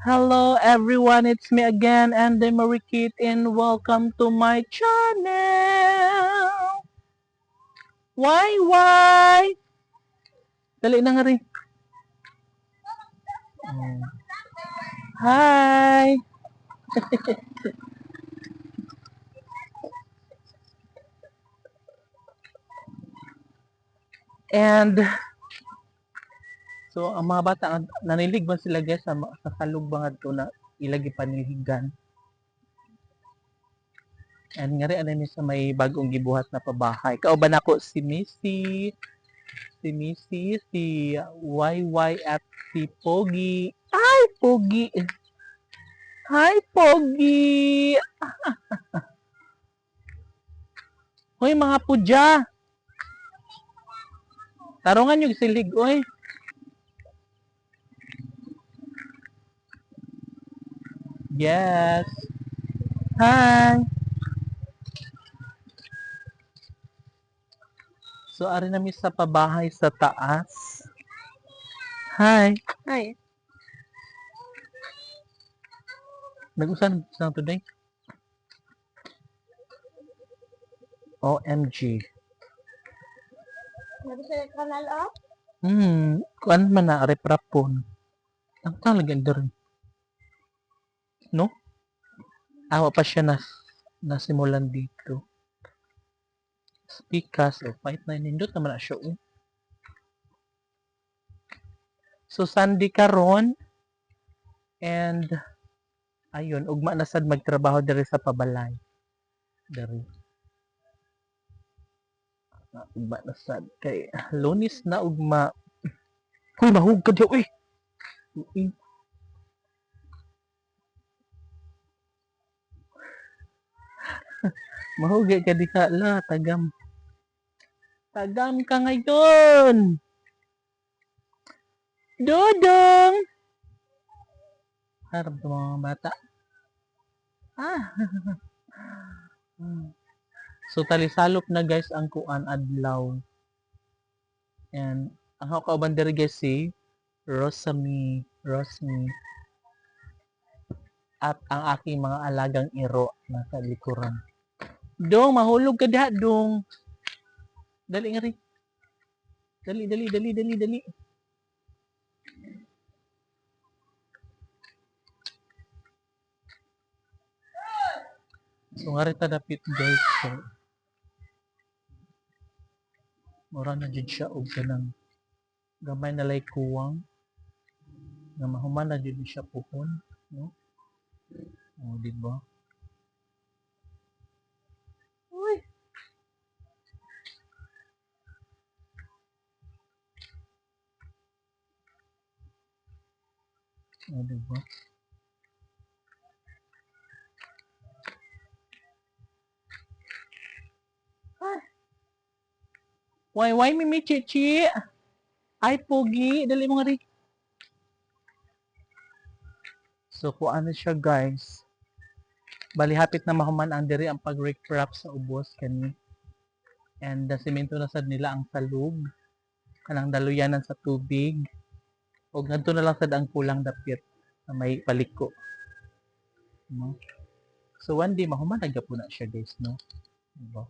Hello everyone, it's me again, and I'm Marikit, and welcome to my channel. Why? Dali na nga rin. Hi! And, so, ang mga bata, nanilig ba sila guys sa kalugbangan to na ilagi paniligan. And nga rin, ano niya sa may bagong gibuhat na pabahay. Kauban ako si Missy, si YY at si Pogi. Ay, Pogi! Hi, Pogi! Hoy, mga pudya! Tarungan nyo silig, oy. Yes. Hi. So, ari namin sa pabahay sa taas. Hi. Ay, Nag-usan lang today? OMG. nabi sa kanal up? Kuan man na, reprapon. Ang talagang rin. No? Awa pa siya nasimulan dito. Speakers, fight na nindot naman na siya. So, Sunday karon and ayun, ugma na sad magtrabaho diri sa pabalay. Diri. Ugma na sad kay Lunis na ugma. Huy, mahug ka diyo, uy. Mahugi ka di ka la, tagam. Tagam ka ngayon. Dodong! Harap sa mga bata. Ah. So, talisalop na guys ang kuan adlaw. And, ang ako kauban diri guys si Rosmi. At ang aking mga alagang iro nasa likuran. Dong, mahulog ka diha, dong. Dali nga rin. Dali. So, nga rin tadapit guys. So, mura na dyan siya og ganang gamay na lay kuwang nga mahuman na dyan siya puhon. No? O, diba? Uy! O, diba? Why, Mimi Chichi? Ay, Pogi. Dali mo nga rin. So, kung ano siya, guys. Bali, hapit na mahuman ang diri ang pag-recrap sa ubos kani. And, semento na sad nila ang salug. Kanang daluyanan sa tubig. O, ngadto na lang sad ang kulang dapit na may paliko. No? So, one day, mahuman na po na siya, guys, no? Diba?